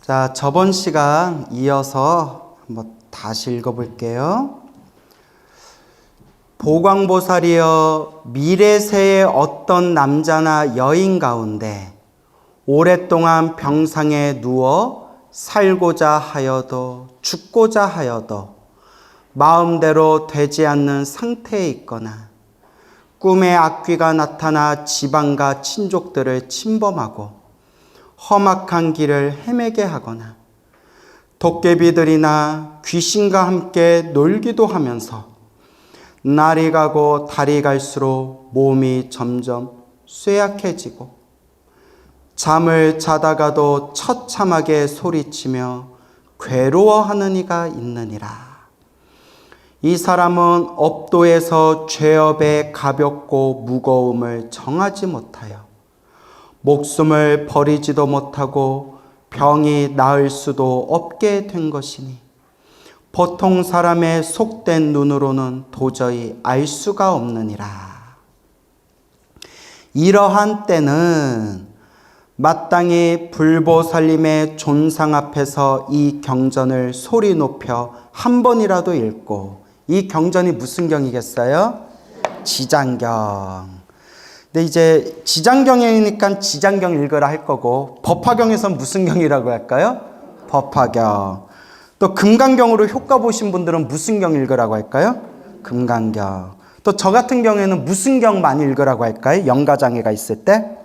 자, 저번 시간 이어서 한번 다시 읽어볼게요. 보광보살이여, 미래세의 어떤 남자나 여인 가운데 오랫동안 병상에 누워 살고자 하여도 죽고자 하여도 마음대로 되지 않는 상태에 있거나 꿈에 악귀가 나타나 지방과 친족들을 침범하고 험악한 길을 헤매게 하거나 도깨비들이나 귀신과 함께 놀기도 하면서 날이 가고 달이 갈수록 몸이 점점 쇠약해지고 잠을 자다가도 처참하게 소리치며 괴로워하는 이가 있느니라. 이 사람은 업도에서 죄업의 가볍고 무거움을 정하지 못하여 목숨을 버리지도 못하고 병이 나을 수도 없게 된 것이니 보통 사람의 속된 눈으로는 도저히 알 수가 없느니라. 이러한 때는 마땅히 불보살님의 존상 앞에서 이 경전을 소리 높여 한 번이라도 읽고, 이 경전이 무슨 경이겠어요? 지장경. 근데 이제 지장경이니까 지장경 읽으라 할 거고, 법화경에서는 무슨 경이라고 할까요? 법화경. 또 금강경으로 효과 보신 분들은 무슨 경 읽으라고 할까요? 금강경. 또 저 같은 경우에는 무슨 경 많이 읽으라고 할까요? 영가장애가 있을 때?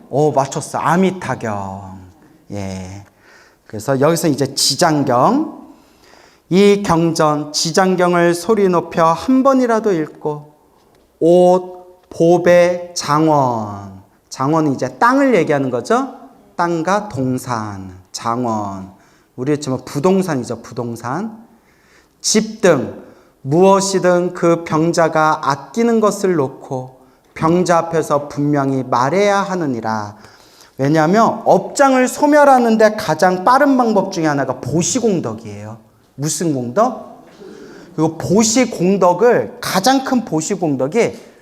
오, 맞췄어. 아미타경. 예. 그래서 여기서 이제 지장경. 이 경전, 지장경을 소리 높여 한 번이라도 읽고, 옷, 보배, 장원. 장원은 이제 땅을 얘기하는 거죠. 땅과 동산, 장원. 우리 지금 부동산이죠, 부동산. 집 등 무엇이든 그 병자가 아끼는 것을 놓고 병자 앞에서 분명히 말해야 하느니라. 왜냐하면 업장을 소멸하는데 가장 빠른 방법 중에 하나가 보시공덕이에요. 무슨 공덕? 그리고 보시공덕을, 가장 큰 보시공덕이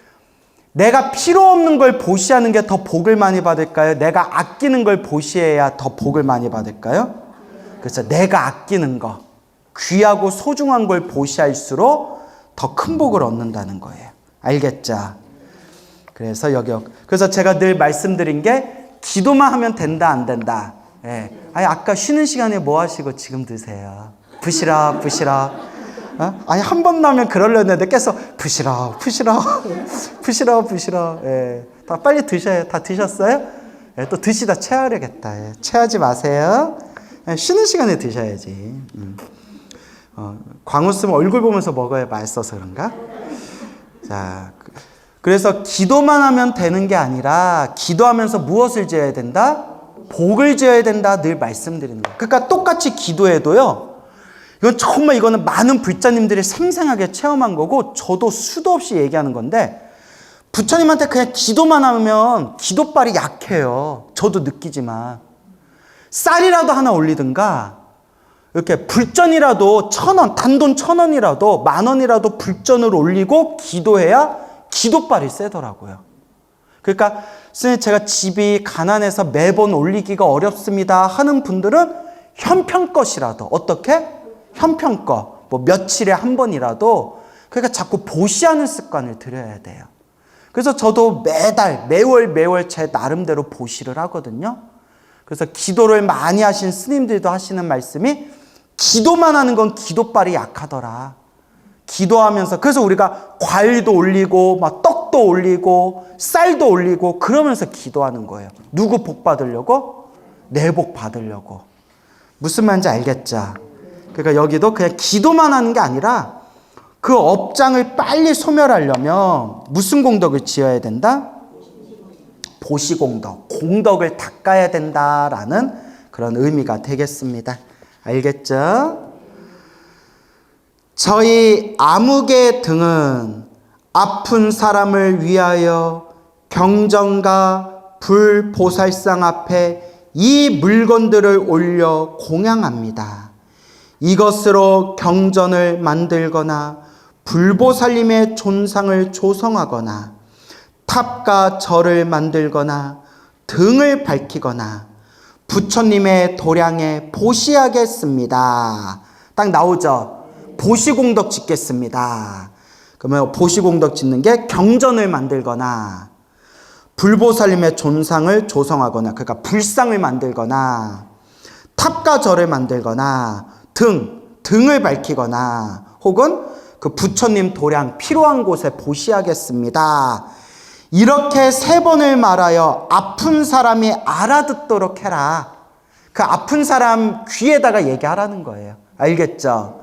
내가 필요 없는 걸 보시하는 게 더 복을 많이 받을까요? 내가 아끼는 걸 보시해야 더 복을 많이 받을까요? 그래서 내가 아끼는 거, 귀하고 소중한 걸 보시할수록 더 큰 복을 얻는다는 거예요. 알겠죠? 그래서 그래서 제가 늘 말씀드린 게, 기도만 하면 된다, 안 된다. 예. 아니, 아까 쉬는 시간에 뭐 하시고 지금 드세요? 부시락. 아니, 한 번 나면 그러려는데 계속 부시락. 예. 다 빨리 드셔요. 다 드셨어요? 예. 또 드시다 체하려겠다. 예. 체하지 마세요. 예. 쉬는 시간에 드셔야지. 광우 쓰면 얼굴 보면서 먹어야 맛있어서 그런가? 자, 그래서 기도만 하면 되는 게 아니라 기도하면서 무엇을 지어야 된다? 복을 지어야 된다, 늘 말씀드리는 거예요. 그러니까 똑같이 기도해도요, 이거는 많은 불자님들이 생생하게 체험한 거고, 저도 수도 없이 얘기하는 건데, 부처님한테 그냥 기도만 하면 기도빨이 약해요. 저도 느끼지만. 쌀이라도 하나 올리든가, 이렇게 불전이라도 1,000원, 단돈 1,000원이라도 10,000원이라도 불전을 올리고 기도해야 기도빨이 세더라고요. 그러니까 선생님, 제가 집이 가난해서 매번 올리기가 어렵습니다 하는 분들은 형편껏이라도, 어떻게? 형편껏, 뭐 며칠에 한 번이라도, 그러니까 자꾸 보시하는 습관을 들여야 돼요. 그래서 저도 매월 제 나름대로 보시를 하거든요. 그래서 기도를 많이 하신 스님들도 하시는 말씀이, 기도만 하는 건 기도빨이 약하더라. 기도하면서, 그래서 우리가 과일도 올리고 막 떡도 올리고 쌀도 올리고 그러면서 기도하는 거예요. 누구 복 받으려고? 내 복 받으려고. 무슨 말인지 알겠죠? 그러니까 여기도 그냥 기도만 하는 게 아니라 그 업장을 빨리 소멸하려면 무슨 공덕을 지어야 된다? 보시공덕, 공덕을 닦아야 된다라는 그런 의미가 되겠습니다. 알겠죠? 저희 아무개 등은 아픈 사람을 위하여 경전과 불보살상 앞에 이 물건들을 올려 공양합니다. 이것으로 경전을 만들거나 불보살님의 존상을 조성하거나 탑과 절을 만들거나 등을 밝히거나 부처님의 도량에 보시하겠습니다. 딱 나오죠. 보시공덕 짓겠습니다. 그러면 보시공덕 짓는 게 경전을 만들거나 불보살님의 존상을 조성하거나, 그러니까 불상을 만들거나 탑과 절을 만들거나 등을 밝히거나 혹은 그 부처님 도량 필요한 곳에 보시하겠습니다. 이렇게 3번을 말하여 아픈 사람이 알아듣도록 해라. 그 아픈 사람 귀에다가 얘기하라는 거예요. 알겠죠?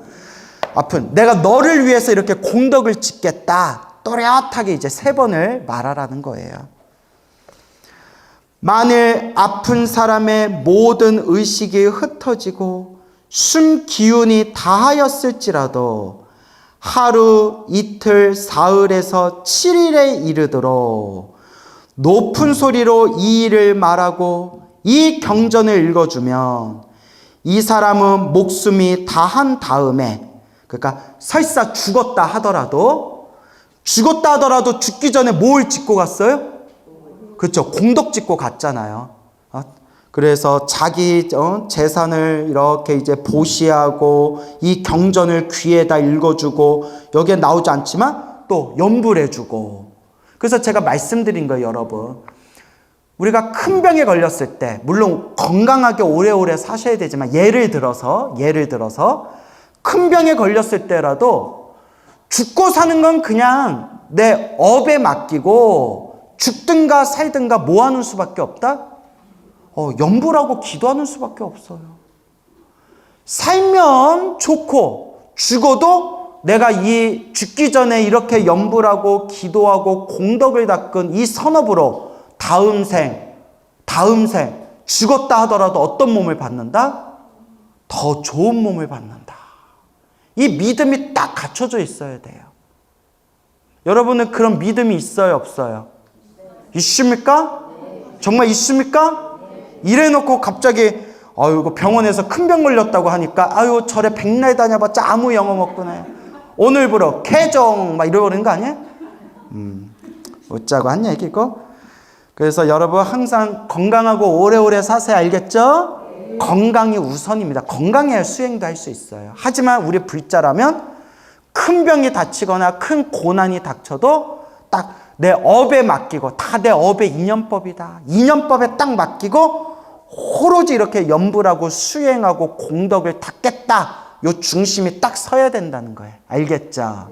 내가 너를 위해서 이렇게 공덕을 짓겠다. 또렷하게 이제 3번을 말하라는 거예요. 만일 아픈 사람의 모든 의식이 흩어지고 숨 기운이 다하였을지라도 하루, 이틀, 사흘에서 7일에 이르도록 높은 소리로 이 일을 말하고 이 경전을 읽어주면 이 사람은 목숨이 다한 다음에, 그러니까 설사 죽었다 하더라도 죽기 전에 뭘 짓고 갔어요? 그렇죠. 공덕 짓고 갔잖아요. 그래서 자기 재산을 이렇게 이제 보시하고 이 경전을 귀에다 읽어주고, 여기에 나오지 않지만 또 연불 해주고. 그래서 제가 말씀드린 거예요, 여러분. 우리가 큰 병에 걸렸을 때, 물론 건강하게 오래오래 사셔야 되지만, 예를 들어서 큰 병에 걸렸을 때라도 죽고 사는 건 그냥 내 업에 맡기고 죽든가 살든가 뭐 하는 수밖에 없다? 연불하고 기도하는 수밖에 없어요. 살면 좋고 죽어도 내가 이 죽기 전에 이렇게 연불하고 기도하고 공덕을 닦은 이 선업으로 다음 생 죽었다 하더라도 어떤 몸을 받는다? 더 좋은 몸을 받는다. 이 믿음이 딱 갖춰져 있어야 돼요. 여러분은 그런 믿음이 있어요, 없어요? 있습니까? 정말 있습니까? 이래놓고 갑자기 이거 병원에서 큰 병 걸렸다고 하니까 절에 백날 다녀봤자 아무 영험 없구나. 오늘부로 개정 막 이러버리는 거 아니에요? 웃자고 한 얘기고. 그래서 여러분 항상 건강하고 오래오래 사세요. 알겠죠? 건강이 우선입니다. 건강해야 수행도 할 수 있어요. 하지만 우리 불자라면 큰 병이 닥치거나 큰 고난이 닥쳐도 딱 내 업에 맡기고, 다 내 업의 인연법이다. 인연법에 딱 맡기고 오로지 이렇게 연불하고 수행하고 공덕을 닦겠다. 요 중심이 딱 서야 된다는 거예요. 알겠죠?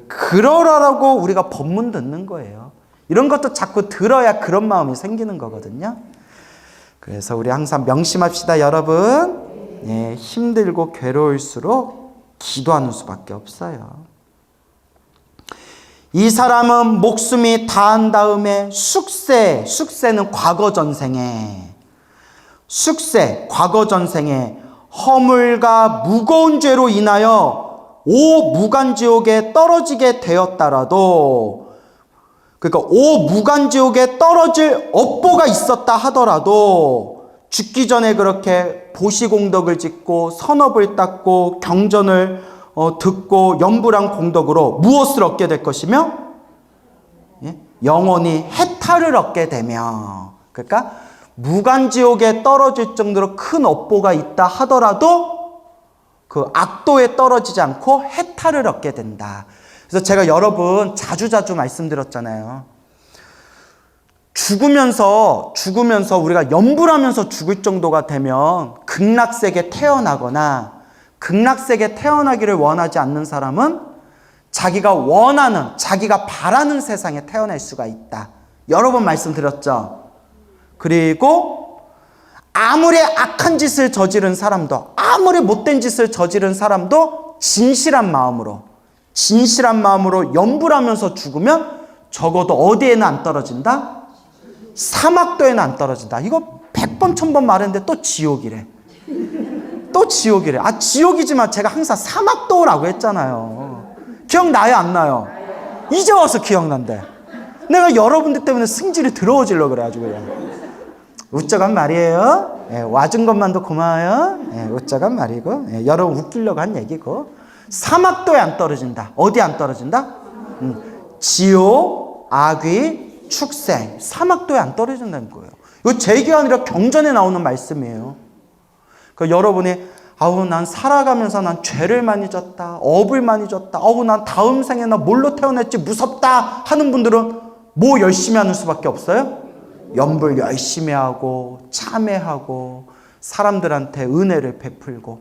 그러라고 우리가 법문 듣는 거예요. 이런 것도 자꾸 들어야 그런 마음이 생기는 거거든요. 그래서 우리 항상 명심합시다, 여러분. 힘들고 괴로울수록 기도하는 수밖에 없어요. 이 사람은 목숨이 다한 다음에 숙세는 과거 전생에 허물과 무거운 죄로 인하여 무간지옥에 떨어지게 되었다라도, 그러니까 무간지옥에 떨어질 업보가 있었다 하더라도 죽기 전에 그렇게 보시공덕을 짓고 선업을 닦고 경전을 듣고 연불한 공덕으로 무엇을 얻게 될 것이며? 영원히 해탈을 얻게 되며, 그러니까 무간지옥에 떨어질 정도로 큰 업보가 있다 하더라도 그 악도에 떨어지지 않고 해탈을 얻게 된다. 그래서 제가 여러분 자주 말씀드렸잖아요. 죽으면서 우리가 연불하면서 죽을 정도가 되면 극락세계에 태어나거나, 극락세계에 태어나기를 원하지 않는 사람은 자기가 원하는, 자기가 바라는 세상에 태어날 수가 있다. 여러 번 말씀드렸죠. 그리고 아무리 악한 짓을 저지른 사람도, 아무리 못된 짓을 저지른 사람도 진실한 마음으로 연불하면서 죽으면 적어도 어디에는 안 떨어진다? 사막도에는 안 떨어진다. 이거 100번 1000번 말했는데 또 지옥이래. 또 지옥이래. 아, 지옥이지만 제가 항상 사막도라고 했잖아요. 기억나요, 안 나요? 이제 와서 기억난대. 내가 여러분들 때문에 승질이 더러워지려고 그래가지고 그냥. 웃자간 말이에요. 예, 와준 것만도 고마워요. 예, 웃자간 말이고, 예, 여러분 웃기려고 한 얘기고. 사막도에 안 떨어진다. 어디 안 떨어진다? 지옥, 악귀, 축생. 사막도에 안 떨어진다는 거예요. 이거 제 얘기가 아니라 경전에 나오는 말씀이에요. 그러니까 여러분이 아우 난 살아가면서 난 죄를 많이 졌다. 업을 많이 졌다. 아우 난 다음 생에 나 뭘로 태어날지 무섭다 하는 분들은 뭐 열심히 하는 수밖에 없어요? 염불 열심히 하고 참회하고 사람들한테 은혜를 베풀고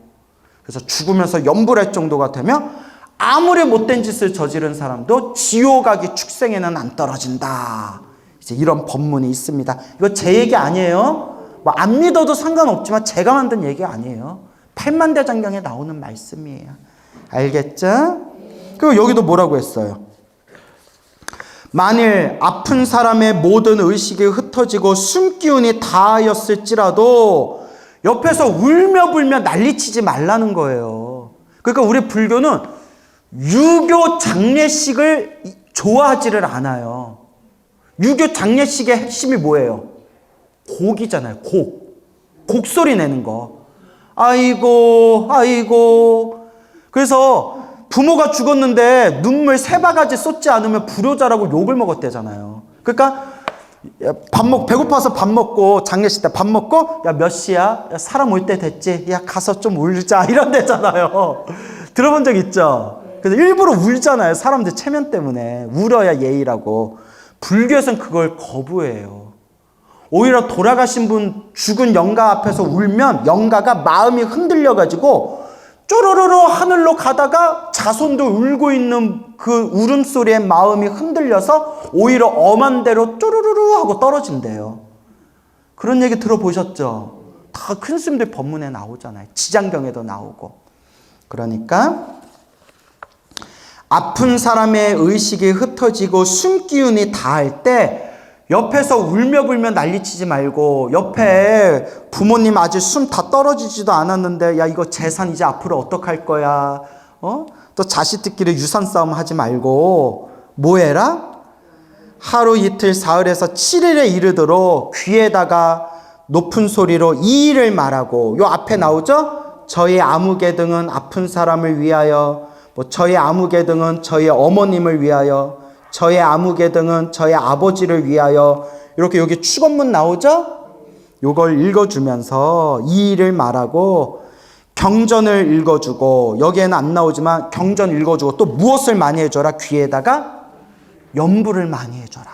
그래서 죽으면서 염불할 정도가 되면 아무리 못된 짓을 저지른 사람도 지옥 가기 축생에는 안 떨어진다. 이제 이런 법문이 있습니다. 이거 제 얘기 아니에요. 뭐 안 믿어도 상관없지만 제가 만든 얘기 아니에요. 팔만대장경에 나오는 말씀이에요. 알겠죠? 그리고 여기도 뭐라고 했어요? 만일 아픈 사람의 모든 의식이 흩어지고 숨기운이 다하였을지라도 옆에서 울며 불며 난리치지 말라는 거예요. 그러니까 우리 불교는 유교 장례식을 좋아하지를 않아요. 유교 장례식의 핵심이 뭐예요? 곡이잖아요. 곡소리 내는 거. 아이고 아이고. 그래서 부모가 죽었는데 눈물 3바가지 쏟지 않으면 불효자라고 욕을 먹었대잖아요. 그러니까 배고파서 밥 먹고 장례식 때 밥 먹고 야 몇 시야? 야, 사람 올 때 됐지? 야 가서 좀 울자 이런 데잖아요. 들어본 적 있죠? 그래서 일부러 울잖아요. 사람들 체면 때문에 울어야 예의라고. 불교에서는 그걸 거부해요. 오히려 돌아가신 분 죽은 영가 앞에서 울면 영가가 마음이 흔들려가지고 쪼르르르 하늘로 가다가 자손도 울고 있는 그 울음소리에 마음이 흔들려서 오히려 엄한 대로 쪼르르르 하고 떨어진대요. 그런 얘기 들어보셨죠? 다 큰 스님들 법문에 나오잖아요. 지장경에도 나오고. 그러니까 아픈 사람의 의식이 흩어지고 숨기운이 다할 때 옆에서 울며 불며 난리치지 말고 옆에 부모님 아직 숨 다 떨어지지도 않았는데 야 이거 재산 이제 앞으로 어떡할 거야 또 자식들끼리 유산 싸움 하지 말고 뭐 해라? 하루 이틀 사흘에서 7일에 이르도록 귀에다가 높은 소리로 이 일을 말하고 요 앞에 나오죠? 저희 아무개 등은 아픈 사람을 위하여 뭐 저희 아무개 등은 저희 어머님을 위하여 저의 아무개 등은 저의 아버지를 위하여 이렇게 여기 축원문 나오죠? 요걸 읽어주면서 이 일을 말하고 경전을 읽어주고 여기에는 안 나오지만 경전 읽어주고 또 무엇을 많이 해줘라? 귀에다가 염불을 많이 해줘라.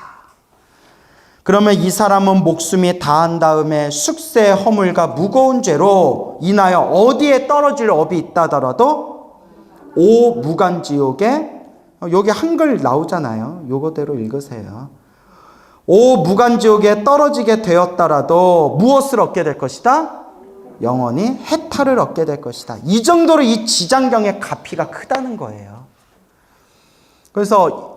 그러면 이 사람은 목숨이 다한 다음에 숙세 허물과 무거운 죄로 인하여 어디에 떨어질 업이 있다더라도 오 무간지옥에 여기 한글 나오잖아요. 요거대로 읽으세요. 오 무간지옥에 떨어지게 되었더라도 무엇을 얻게 될 것이다? 영원히 해탈을 얻게 될 것이다. 이 정도로 이 지장경의 가피가 크다는 거예요. 그래서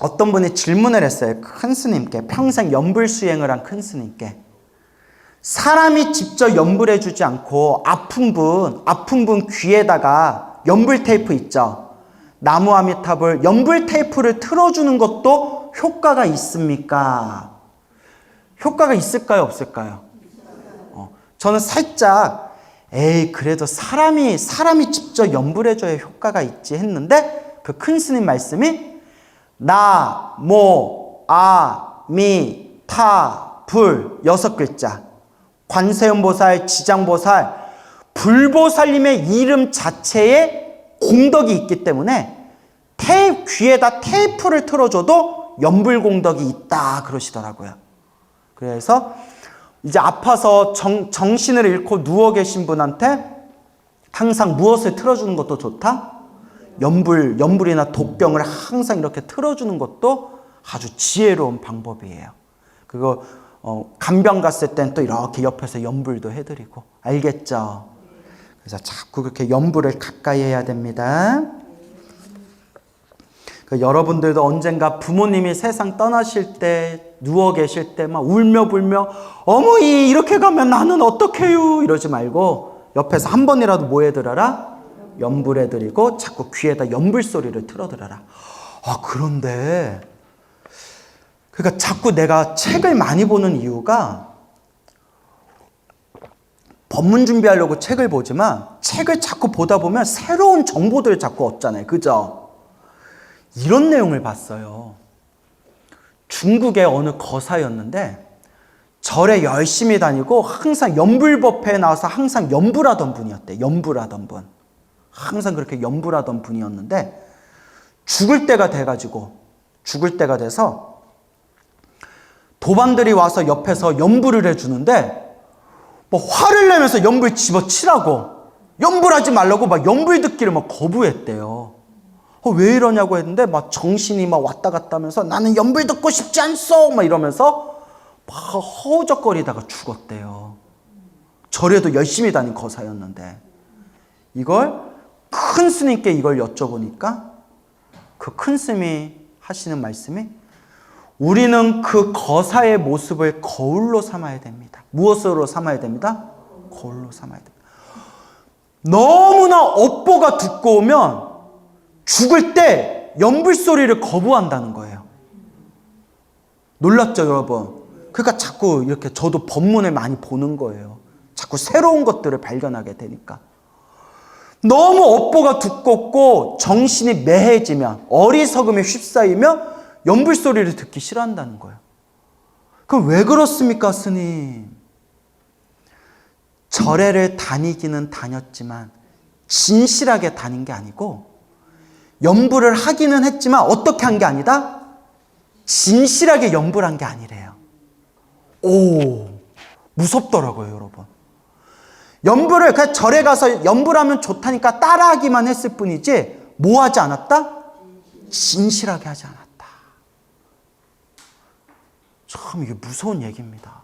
어떤 분이 질문을 했어요. 큰 스님께. 평생 염불 수행을 한 큰 스님께. 사람이 직접 염불해 주지 않고 아픈 분 귀에다가 염불 테이프 있죠. 나무 아미타불 염불 테이프를 틀어주는 것도 효과가 있습니까? 효과가 있을까요? 없을까요? 저는 살짝 에이 그래도 사람이 직접 염불해줘야 효과가 있지 했는데 그 큰 스님 말씀이 나, 모, 아, 미, 타, 불 6글자 관세음보살, 지장보살, 불보살님의 이름 자체에 공덕이 있기 때문에 귀에다 테이프를 틀어줘도 염불공덕이 있다 그러시더라고요. 그래서 이제 아파서 정신을 잃고 누워 계신 분한테 항상 무엇을 틀어주는 것도 좋다? 염불이나 독경을 항상 이렇게 틀어주는 것도 아주 지혜로운 방법이에요. 그거 간병 갔을 땐 또 이렇게 옆에서 염불도 해드리고 알겠죠? 그래서 자꾸 그렇게 염불을 가까이 해야 됩니다. 여러분들도 언젠가 부모님이 세상 떠나실 때 누워 계실 때 막 울며 불며 어머니 이렇게 가면 나는 어떡해요 이러지 말고 옆에서 한 번이라도 뭐 해드려라? 연불해드리고 자꾸 귀에다 연불 소리를 틀어드려라. 아, 그런데 그러니까 자꾸 내가 책을 많이 보는 이유가 법문 준비하려고 책을 보지만 책을 자꾸 보다 보면 새로운 정보들을 자꾸 얻잖아요. 그죠? 이런 내용을 봤어요. 중국의 어느 거사였는데 절에 열심히 다니고 항상 연불법회에 나와서 항상 연불하던 분이었대. 연불하던 분. 항상 그렇게 연불하던 분이었는데 죽을 때가 돼서 도반들이 와서 옆에서 연불을 해주는데 뭐 화를 내면서 연불 집어치라고 연불하지 말라고 막 연불 듣기를 막 거부했대요. 왜 이러냐고 했는데 막 정신이 막 왔다 갔다 하면서 나는 연불 듣고 싶지 않소 막 이러면서 막 허우적거리다가 죽었대요. 절에도 열심히 다닌 거사였는데 이걸 큰 스님께 이걸 여쭤보니까 그 큰 스님이 하시는 말씀이 우리는 그 거사의 모습을 거울로 삼아야 됩니다. 무엇으로 삼아야 됩니다? 거울로 삼아야 됩니다. 너무나 업보가 두꺼우면 죽을 때 연불 소리를 거부한다는 거예요. 놀랍죠, 여러분? 그러니까 자꾸 이렇게 저도 법문을 많이 보는 거예요. 자꾸 새로운 것들을 발견하게 되니까. 너무 업보가 두껍고 정신이 매해지면 어리석음에 휩싸이면 연불 소리를 듣기 싫어한다는 거예요. 그럼 왜 그렇습니까, 스님? 절에를 다니기는 다녔지만 진실하게 다닌 게 아니고 연불을 하기는 했지만 어떻게 한 게 아니다? 진실하게 연불한 게 아니래요. 오, 무섭더라고요, 여러분. 연불을 그냥 절에 가서 연불하면 좋다니까 따라하기만 했을 뿐이지 뭐 하지 않았다? 진실하게 하지 않았다. 참 이게 무서운 얘기입니다.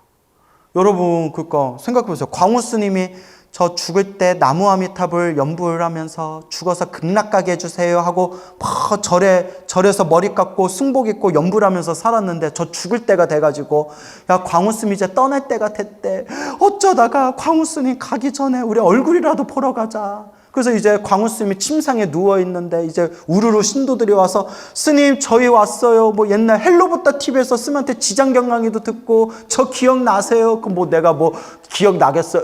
여러분 그러니까 생각해보세요. 광우 스님이 저 죽을 때 나무 아미탑을 연불을 하면서 죽어서 극락 가게 해주세요 하고 막 절에서 머리 깎고 승복 입고 연불하면서 살았는데 저 죽을 때가 돼가지고 야 광우 스님 이제 떠날 때가 됐대. 어쩌다가 광우 스님 가기 전에 우리 얼굴이라도 보러 가자. 그래서 이제 광우 스님이 침상에 누워 있는데 이제 우르르 신도들이 와서 스님 저희 왔어요. 뭐 옛날 헬로부터 TV에서 스님한테 지장경 강의도 듣고 저 기억나세요? 그 뭐 내가 뭐 기억나겠어?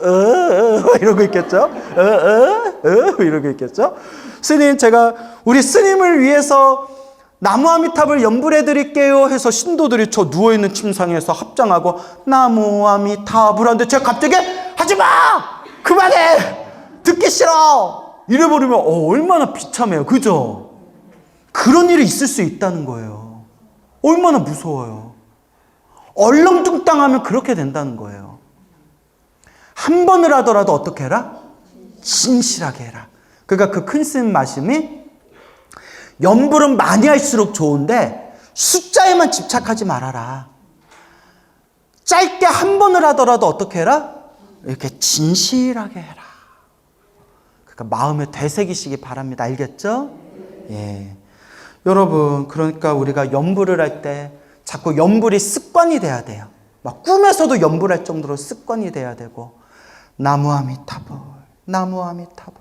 이러고 있겠죠? 이러고 있겠죠? 스님 제가 우리 스님을 위해서 나무 아미탑을 연불해 드릴게요 해서 신도들이 저 누워있는 침상에서 합장하고 나무 아미탑을 하는데 제가 갑자기 하지마! 그만해! 듣기 싫어! 이래버리면 얼마나 비참해요. 그죠? 그런 일이 있을 수 있다는 거예요. 얼마나 무서워요. 얼렁뚱땅하면 그렇게 된다는 거예요. 한 번을 하더라도 어떻게 해라? 진실하게 해라. 그러니까 그 큰 스님 말씀이 연불은 많이 할수록 좋은데 숫자에만 집착하지 말아라. 짧게 한 번을 하더라도 어떻게 해라? 이렇게 진실하게 해라. 그러니까 마음에 되새기시기 바랍니다. 알겠죠? 예. 여러분, 그러니까 우리가 연불을 할 때 자꾸 연불이 습관이 돼야 돼요. 막 꿈에서도 연불할 정도로 습관이 돼야 되고 나무 아미타불, 나무 아미타불,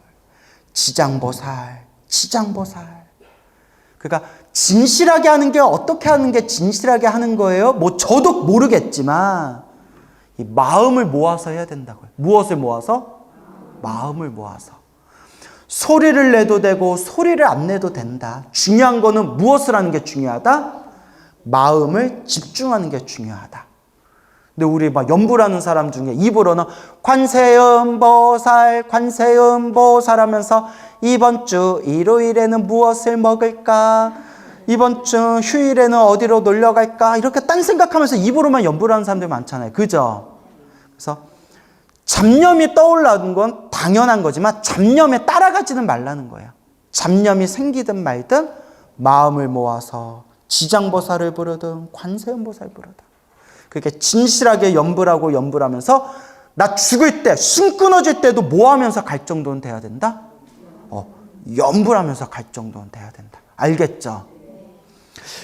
지장보살, 지장보살. 그러니까 진실하게 하는 게 어떻게 하는 게 진실하게 하는 거예요? 뭐 저도 모르겠지만 이 마음을 모아서 해야 된다고요. 무엇을 모아서? 마음을 모아서. 소리를 내도 되고 소리를 안 내도 된다. 중요한 거는 무엇을 하는 게 중요하다? 마음을 집중하는 게 중요하다. 근데 우리 막 연불하는 사람 중에 입으로는 관세음보살, 관세음보살 하면서 이번 주 일요일에는 무엇을 먹을까? 이번 주 휴일에는 어디로 놀러 갈까? 이렇게 딴 생각하면서 입으로만 연불하는 사람들 많잖아요. 그죠? 그래서 잡념이 떠올라는 건 당연한 거지만 잡념에 따라가지는 말라는 거예요. 잡념이 생기든 말든 마음을 모아서 지장보살을 부르든 관세음보살 부르든 그렇게 진실하게 연불하고 연불하면서 나 죽을 때 숨 끊어질 때도 뭐 하면서 갈 정도는 돼야 된다? 연불하면서 갈 정도는 돼야 된다. 알겠죠?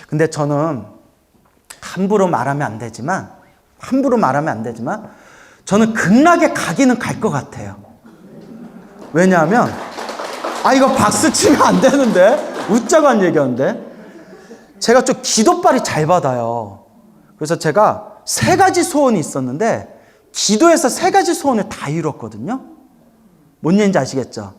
근데 저는 함부로 말하면 안 되지만 저는 극락에 가기는 갈 것 같아요. 왜냐하면 이거 박수 치면 안 되는데 웃자고 한 얘기였는데 제가 좀 기도빨이 잘 받아요. 그래서 제가 3가지 소원이 있었는데 기도해서 3가지 소원을 다 이뤘거든요. 뭔 얘기인지 아시겠죠?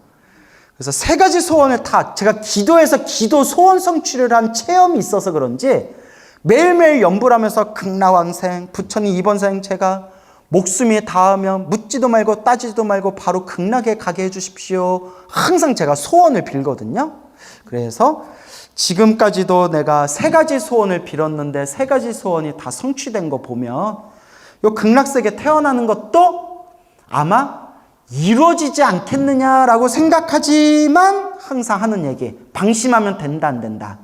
그래서 3가지 소원을 다 제가 기도해서 기도 소원 성취를 한 체험이 있어서 그런지 매일매일 염불 하면서 극락왕생, 부처님 이번 생 제가 목숨이 닿으면 묻지도 말고 따지지도 말고 바로 극락에 가게 해주십시오. 항상 제가 소원을 빌거든요. 그래서 지금까지도 내가 3가지 소원을 빌었는데 3가지 소원이 다 성취된 거 보면 요 극락세계 태어나는 것도 아마 이루어지지 않겠느냐라고 생각하지만 항상 하는 얘기, 방심하면 된다 안 된다.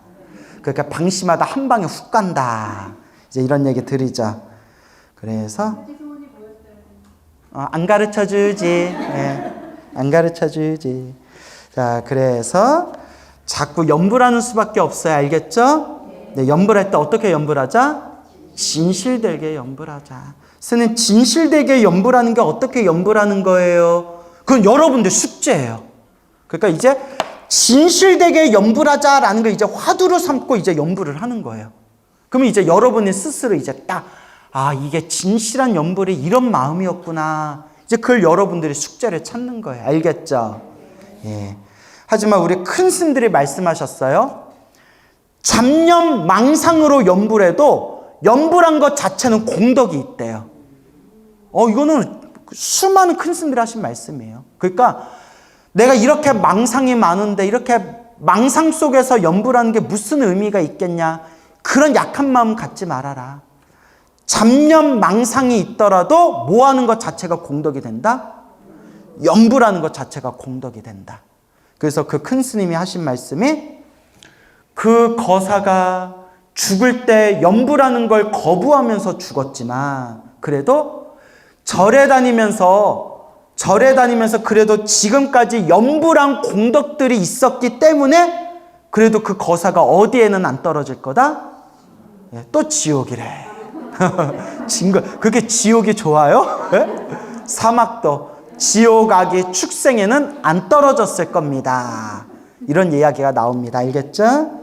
그러니까 방심하다 한 방에 훅 간다. 이제 이런 얘기 드리죠. 그래서 안 가르쳐주지. 네. 안 가르쳐주지. 자, 그래서 자꾸 염불하는 수밖에 없어요. 알겠죠? 네, 염불할 때 어떻게 염불하자? 진실되게 염불하자. 스님, 진실되게 염불하는 게 어떻게 염불하는 거예요? 그건 여러분들 숙제예요. 그러니까 이제 진실되게 염불하자라는 걸 이제 화두로 삼고 이제 염불을 하는 거예요. 그러면 이제 여러분이 스스로 이제 딱 이게 진실한 염불이 이런 마음이었구나. 이제 그걸 여러분들이 숙제를 찾는 거예요. 알겠죠? 예. 하지만 우리 큰 스님들이 말씀하셨어요. 잡념 망상으로 염불해도 염불한 것 자체는 공덕이 있대요. 이거는 수많은 큰 스님들이 하신 말씀이에요. 그러니까 내가 이렇게 망상이 많은데 이렇게 망상 속에서 염불하는 게 무슨 의미가 있겠냐. 그런 약한 마음 갖지 말아라. 잡념 망상이 있더라도 뭐 하는 것 자체가 공덕이 된다? 염불하는 것 자체가 공덕이 된다. 그래서 그 큰 스님이 하신 말씀이 그 거사가 죽을 때 염불하는 걸 거부하면서 죽었지만 그래도 절에 다니면서 그래도 지금까지 염불한 공덕들이 있었기 때문에 그래도 그 거사가 어디에는 안 떨어질 거다? 또 지옥이래. 그게 지옥이 좋아요? 사막도 지옥 악이 축생에는 안 떨어졌을 겁니다. 이런 이야기가 나옵니다. 알겠죠?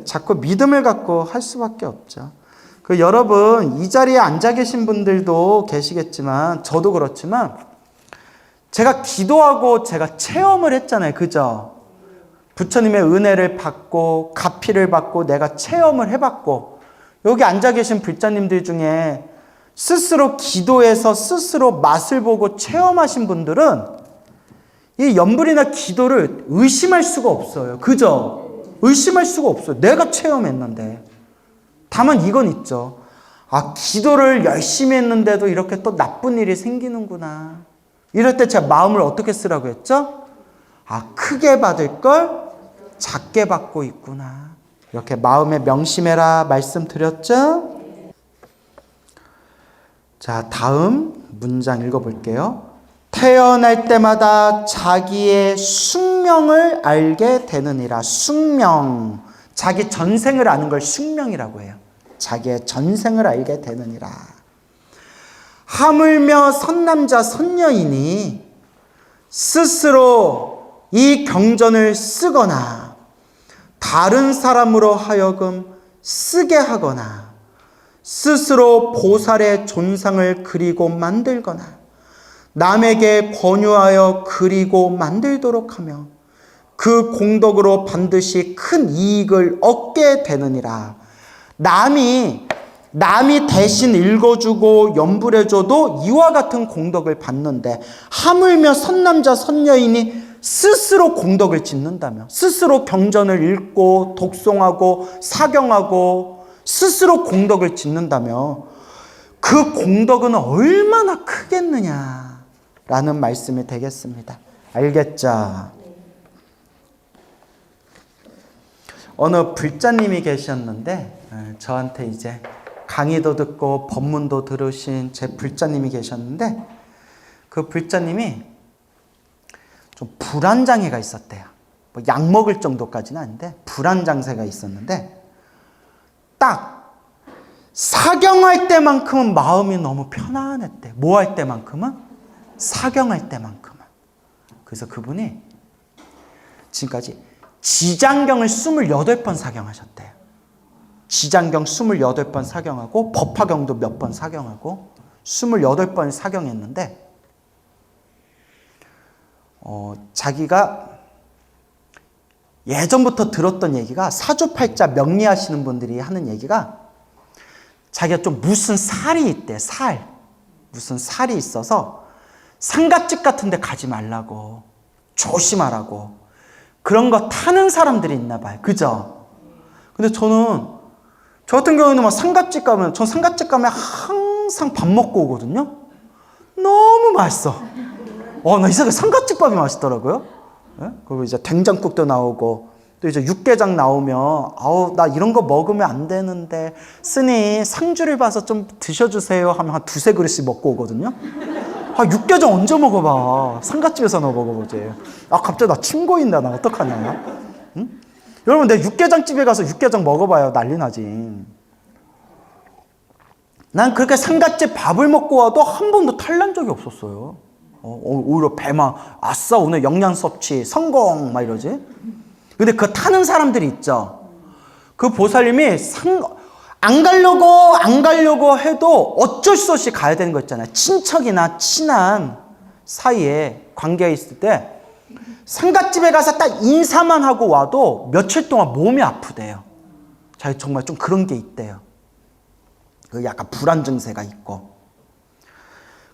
자꾸 믿음을 갖고 할 수밖에 없죠. 여러분 이 자리에 앉아 계신 분들도 계시겠지만 저도 그렇지만 제가 기도하고 제가 체험을 했잖아요. 그죠? 부처님의 은혜를 받고 가피를 받고 내가 체험을 해봤고 여기 앉아 계신 불자님들 중에 스스로 기도해서 스스로 맛을 보고 체험하신 분들은 이 염불이나 기도를 의심할 수가 없어요. 그죠? 의심할 수가 없어요. 내가 체험했는데. 다만 이건 있죠. 기도를 열심히 했는데도 이렇게 또 나쁜 일이 생기는구나. 이럴 때 제 마음을 어떻게 쓰라고 했죠? 크게 받을 걸 작게 받고 있구나. 이렇게 마음에 명심해라 말씀드렸죠? 자, 다음 문장 읽어볼게요. 태어날 때마다 자기의 숙명을 알게 되느니라. 숙명. 자기 전생을 아는 걸 숙명이라고 해요. 자기의 전생을 알게 되느니라. 하물며 선남자 선녀이니 스스로 이 경전을 쓰거나 다른 사람으로 하여금 쓰게 하거나 스스로 보살의 존상을 그리고 만들거나 남에게 권유하여 그리고 만들도록 하며 그 공덕으로 반드시 큰 이익을 얻게 되느니라. 남이 대신 읽어주고 염불해줘도 이와 같은 공덕을 받는데 하물며 선남자 선녀인이 스스로 공덕을 짓는다며 스스로 경전을 읽고 독송하고 사경하고 스스로 공덕을 짓는다며 그 공덕은 얼마나 크겠느냐라는 말씀이 되겠습니다. 알겠죠? 어느 불자님이 계셨는데 저한테 이제 강의도 듣고 법문도 들으신 제 불자님이 계셨는데 그 불자님이 좀 불안장애가 있었대요. 뭐 약 먹을 정도까지는 아닌데 불안장애가 있었는데 딱 사경할 때만큼은 마음이 너무 편안했대. 뭐 할 때만큼은? 사경할 때만큼은. 그래서 그분이 지금까지 지장경을 28번 사경하셨대요. 지장경 28번 사경하고 법화경도 몇 번 사경하고 28번 사경했는데 자기가 예전부터 들었던 얘기가, 사주팔자 명리하시는 분들이 하는 얘기가, 자기가 좀 무슨 살이 있대. 무슨 살이 있어서 상갓집 같은 데 가지 말라고, 조심하라고, 그런 거 타는 사람들이 있나 봐요. 그죠? 근데 저 같은 경우에는 막 상갓집 가면, 전 상갓집 가면 항상 밥 먹고 오거든요. 너무 맛있어. 나 이상하게 상갓집 밥이 맛있더라고요. 네? 그리고 이제 된장국도 나오고, 또 이제 육개장 나오면, 나 이런 거 먹으면 안 되는데, 스님, 상주를 봐서 좀 드셔주세요 하면 한 두세 그릇씩 먹고 오거든요. 육개장 언제 먹어봐. 상갓집에서나 먹어보지. 갑자기 나 침 고인다. 나 어떡하냐. 응? 여러분, 내 육개장집에 가서 육개장 먹어봐요. 난리 나지. 난 그렇게 상갓집 밥을 먹고 와도 한 번도 탈난 적이 없었어요. 오히려 배만, 아싸, 오늘 영양 섭취 성공, 막 이러지. 근데 그 타는 사람들이 있죠. 그 보살님이 안 가려고 해도 어쩔 수 없이 가야 되는 거 있잖아요. 친척이나 친한 사이에 관계가 있을 때 상갓집에 가서 딱 인사만 하고 와도 며칠 동안 몸이 아프대요. 자기 정말 좀 그런 게 있대요. 그 약간 불안 증세가 있고.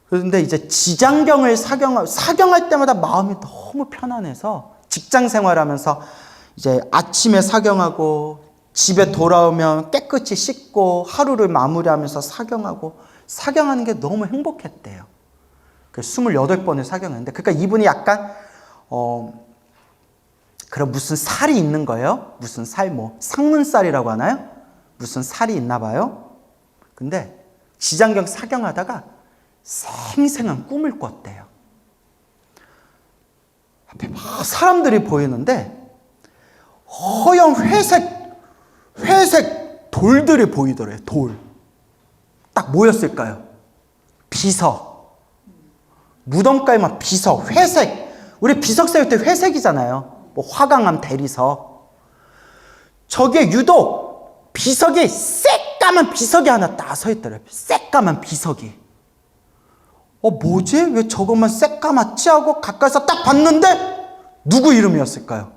그런데 이제 지장경을 사경할 때마다 마음이 너무 편안해서 직장 생활하면서 이제 아침에 사경하고 집에 돌아오면 깨끗이 씻고 하루를 마무리하면서 사경하는 게 너무 행복했대요. 그래서 28번을 사경했는데, 그러니까 이분이 약간 그런 무슨 살이 있는 거예요. 무슨 살, 상문살이라고 하나요? 무슨 살이 있나 봐요. 근데 지장경 사경하다가 생생한 꿈을 꿨대요. 앞에 막 사람들이 보이는데 허연 회색 돌들이 보이더래요. 돌. 딱 뭐였을까요? 비석. 무덤가에만 비석, 회색. 우리 비석 세울 때 회색이잖아요. 화강암 대리석. 저기에 유독 비석이, 새까만 비석이 하나 딱 서 있더래요. 새까만 비석이. 뭐지? 왜 저것만 새까맣지? 하고 가까이서 딱 봤는데 누구 이름이었을까요?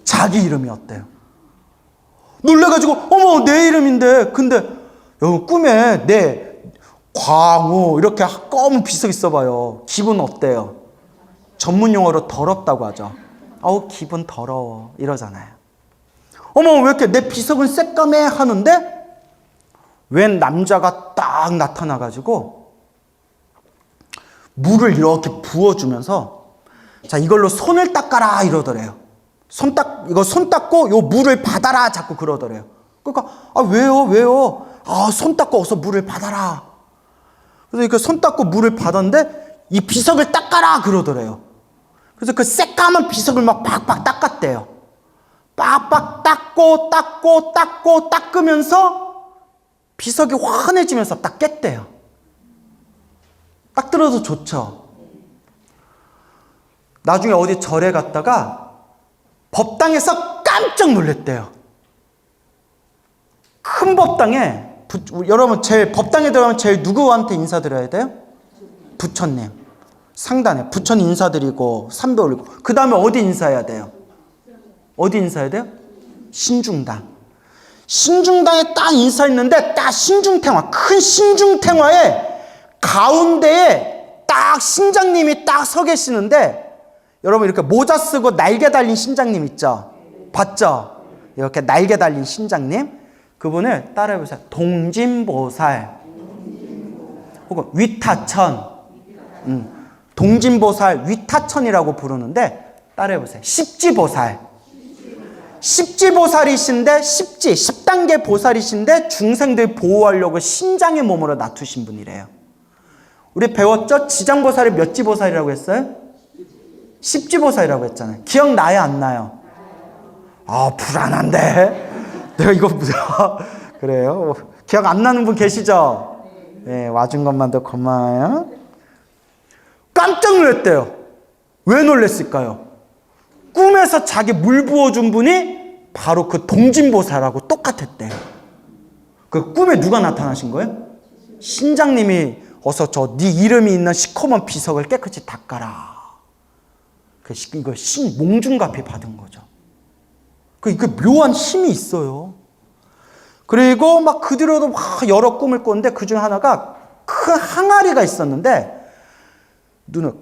자기 이름이었대요. 놀래가지고 어머, 내 이름인데. 근데 여러분, 꿈에 내 광우 이렇게 검은 비석이 있어봐요. 기분 어때요? 전문 용어로 더럽다고 하죠. 기분 더러워 이러잖아요. 어머, 왜 이렇게 내 비석은 새까매 하는데 웬 남자가 딱 나타나가지고 물을 이렇게 부어주면서, 자, 이걸로 손을 닦아라 이러더래요. 손 닦고 요 물을 받아라 자꾸 그러더래요. 그러니까 왜요? 손 닦고 어서 물을 받아라. 그래서 이렇게 손 닦고 물을 받았는데 이 비석을 닦아라 그러더래요. 그래서 그 새까만 비석을 막 빡빡 닦았대요. 빡빡 닦으면서 비석이 환해지면서 딱 깼대요. 딱 들어도 좋죠. 나중에 어디 절에 갔다가 법당에서 깜짝 놀랐대요. 큰 법당에, 여러분 제일 법당에 들어가면 제일 누구한테 인사드려야 돼요? 부처님. 상단에 부처님 인사드리고 삼배 올리고, 그 다음에 어디 인사해야 돼요? 어디 인사해야 돼요? 신중당. 신중당에 딱 인사했는데 딱 신중탱화, 큰 신중탱화에 가운데에 딱 신장님이 딱 서 계시는데, 여러분 이렇게 모자 쓰고 날개 달린 신장님 있죠? 봤죠? 이렇게 날개 달린 신장님. 그분을 따라해보세요. 동진보살 혹은 위타천. 동진보살, 위타천이라고 부르는데 따라해보세요. 십지보살. 십지보살이신데, 10단계 보살이신데 중생들 보호하려고 신장의 몸으로 낮추신 분이래요. 우리 배웠죠? 지장보살이 몇 지보살이라고 했어요? 십지보살이라고 했잖아요. 기억나요? 안 나요? 불안한데? 내가 이거 그래요? 기억 안 나는 분 계시죠? 네, 와준 것만도 고마워요. 깜짝 놀랐대요. 왜 놀랬을까요? 꿈에서 자기 물 부어준 분이 바로 그 동진보살하고 똑같았대요. 그 꿈에 누가 나타나신 거예요? 신장님이 어서 저 네 이름이 있는 시커먼 비석을 깨끗이 닦아라. 이거 몽중갑이 받은 거죠. 이거 묘한 힘이 있어요. 그리고 막 그 뒤로도 막 여러 꿈을 꿨는데 그 중에 하나가 큰 항아리가 있었는데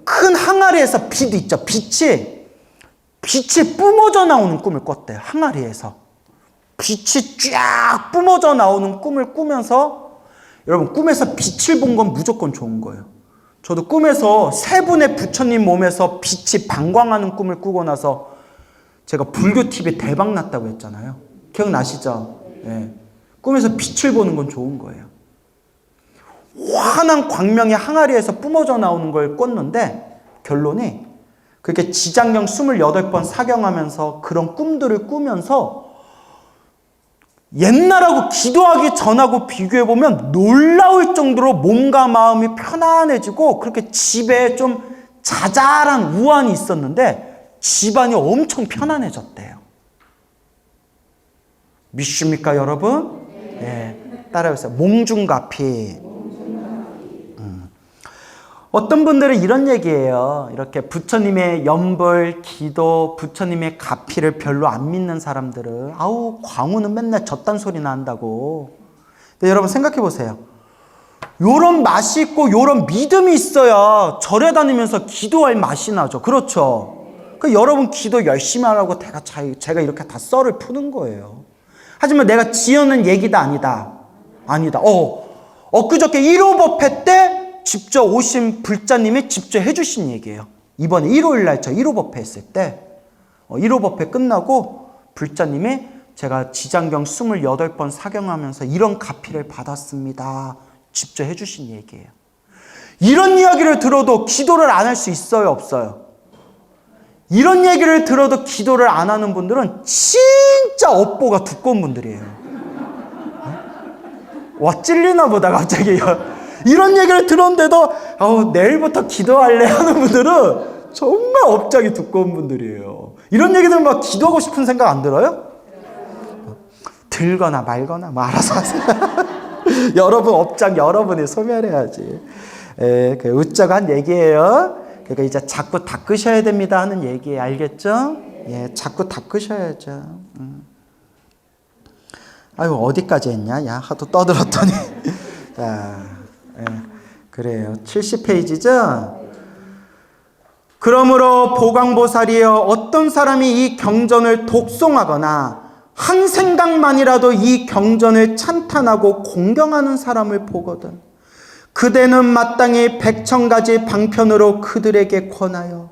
큰 항아리에서 빛 있죠. 빛이 뿜어져 나오는 꿈을 꿨대요. 항아리에서. 빛이 쫙 뿜어져 나오는 꿈을 꾸면서 여러분 꿈에서 빛을 본 건 무조건 좋은 거예요. 저도 꿈에서 세 분의 부처님 몸에서 빛이 방광하는 꿈을 꾸고 나서 제가 불교 TV 대박 났다고 했잖아요. 기억나시죠? 네. 꿈에서 빛을 보는 건 좋은 거예요. 환한 광명이 항아리에서 뿜어져 나오는 걸 꿨는데 결론이 그렇게 지장경 28번 사경하면서 그런 꿈들을 꾸면서 옛날하고 기도하기 전하고 비교해보면 놀라울 정도로 몸과 마음이 편안해지고 그렇게 집에 좀 자잘한 우환이 있었는데 집안이 엄청 편안해졌대요. 믿습니까 여러분? 네. 따라해보세요. 몽중가피. 어떤 분들은 이런 얘기예요. 이렇게 부처님의 연벌, 기도, 부처님의 가피를 별로 안 믿는 사람들은 아우 광우는 맨날 저딴 소리나 한다고. 근데 여러분 생각해 보세요. 요런 맛이 있고 요런 믿음이 있어야 절에 다니면서 기도할 맛이 나죠. 그렇죠? 여러분 기도 열심히 하라고 제가 이렇게 다 썰을 푸는 거예요. 하지만 내가 지어낸 얘기다 아니다. 아니다. 엊그저께 1호 법회 때 직접 오신 불자님이 직접 해주신 얘기예요. 이번에 일요일날 저 1호 법회 했을 때 1호 법회 끝나고 불자님이 제가 지장경 28번 사경하면서 이런 가피를 받았습니다. 직접 해주신 얘기예요. 이런 이야기를 들어도 기도를 안 할 수 있어요? 없어요? 이런 얘기를 들어도 기도를 안 하는 분들은 진짜 업보가 두꺼운 분들이에요. 와 찔리나 보다 갑자기. 이런 얘기를 들었는데도 내일부터 기도할래 하는 분들은 정말 업장이 두꺼운 분들이에요. 이런 얘기 들으면 막 기도하고 싶은 생각 안 들어요? 들거나 말거나 뭐 알아서 하세요. 여러분 업장 여러분이 소멸해야지. 그 웃자고 한 얘기예요. 그러니까 이제 자꾸 닦으셔야 됩니다 하는 얘기예요. 알겠죠? 예, 자꾸 닦으셔야죠. 아유 어디까지 했냐? 야 하도 떠들었더니. 자. 예, 그래요. 70페이지죠? 그러므로 보광보살이여 어떤 사람이 이 경전을 독송하거나 한 생각만이라도 이 경전을 찬탄하고 공경하는 사람을 보거든 그대는 마땅히 100,000가지 방편으로 그들에게 권하여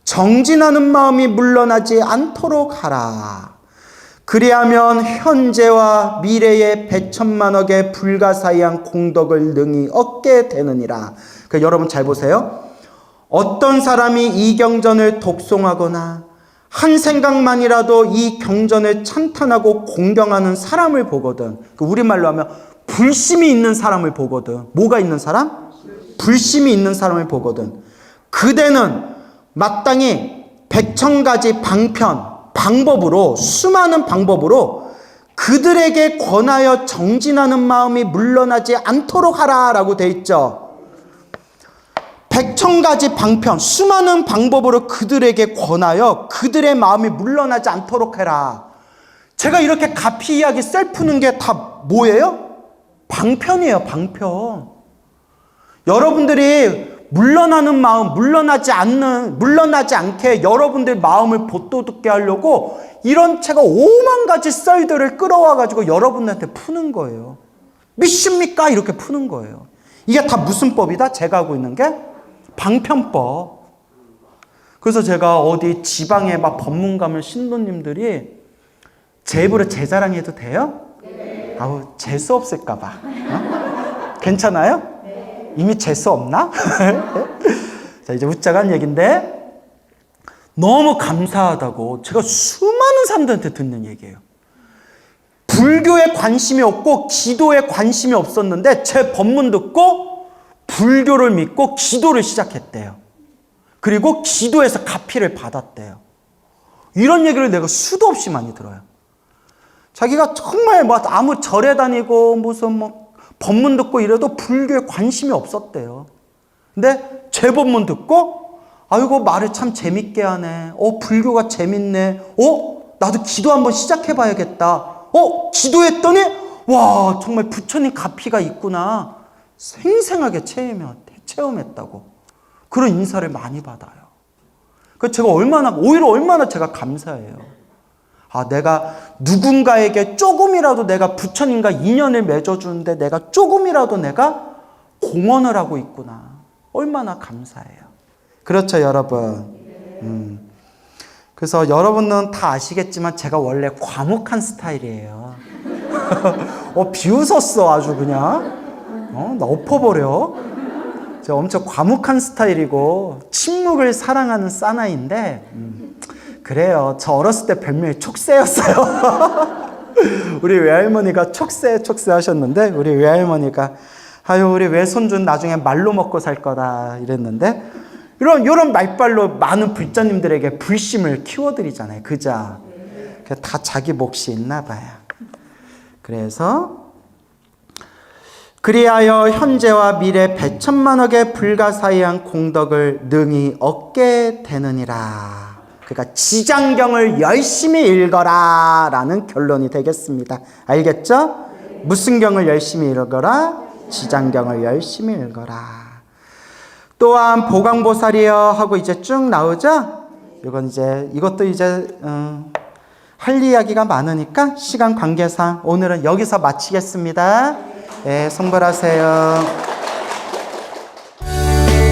정진하는 마음이 물러나지 않도록 하라. 그리하면 현재와 미래의 100,000,000억의 불가사의한 공덕을 능히 얻게 되느니라. 여러분 잘 보세요. 어떤 사람이 이 경전을 독송하거나 한 생각만이라도 이 경전을 찬탄하고 공경하는 사람을 보거든. 우리말로 하면 불심이 있는 사람을 보거든. 뭐가 있는 사람? 불심이 있는 사람을 보거든. 그대는 마땅히 100,000가지 방법으로 수많은 방법으로 그들에게 권하여 정진하는 마음이 물러나지 않도록 하라라고 돼 있죠. 100,000가지 방편 수많은 방법으로 그들에게 권하여 그들의 마음이 물러나지 않도록 해라. 제가 이렇게 가피 이야기 셀 푸는 게 다 뭐예요? 방편이에요. 방편. 여러분들이 물러나는 마음, 물러나지 않게 여러분들 마음을 보도듣게 하려고 이런 제가 5만 가지 썰들을 끌어와가지고 여러분들한테 푸는 거예요. 믿습니까? 이렇게 푸는 거예요. 이게 다 무슨 법이다? 제가 하고 있는 게 방편법. 그래서 제가 어디 지방에 막 법문 가면 신도님들이 제 입으로 제 자랑해도 돼요? 네. 아우, 재수 없을까봐. 괜찮아요? 이미 재수 없나? 자, 이제 웃자고 한 얘기인데 너무 감사하다고 제가 수많은 사람들한테 듣는 얘기예요. 불교에 관심이 없고 기도에 관심이 없었는데 제 법문 듣고 불교를 믿고 기도를 시작했대요. 그리고 기도에서 가피를 받았대요. 이런 얘기를 내가 수도 없이 많이 들어요. 자기가 정말 뭐 아무 절에 다니고 무슨 뭐 법문 듣고 이래도 불교에 관심이 없었대요. 근데 제 법문 듣고 아이고 말을 참 재밌게 하네. 불교가 재밌네. 나도 기도 한번 시작해 봐야겠다. 기도했더니 와 정말 부처님 가피가 있구나. 생생하게 체험했다고. 그런 인사를 많이 받아요. 그 제가 오히려 얼마나 제가 감사해요. 내가 누군가에게 조금이라도 내가 부처님과 인연을 맺어주는데 내가 조금이라도 내가 공헌을 하고 있구나. 얼마나 감사해요. 그렇죠, 여러분. 그래서 여러분은 다 아시겠지만 제가 원래 과묵한 스타일이에요. 비웃었어 아주 그냥. 나 엎어버려. 제가 엄청 과묵한 스타일이고 침묵을 사랑하는 사나이인데 그래요. 저 어렸을 때 별명이 촉새였어요. 우리 외할머니가 촉새 하셨는데 우리 외할머니가 우리 외손주는 나중에 말로 먹고 살 거다 이랬는데 이런 말빨로 많은 불자님들에게 불심을 키워드리잖아요. 그자. 다 자기 몫이 있나 봐요. 그래서 그리하여 현재와 미래 백천만억의 불가사의한 공덕을 능히 얻게 되느니라. 그러니까 지장경을 열심히 읽어라 라는 결론이 되겠습니다. 알겠죠? 무슨 경을 열심히 읽어라? 지장경을 열심히 읽어라. 또한 보강보살이여 하고 이제 쭉 나오죠? 이것도 이제 할 이야기가 많으니까 시간 관계상 오늘은 여기서 마치겠습니다. 네, 성불하세요.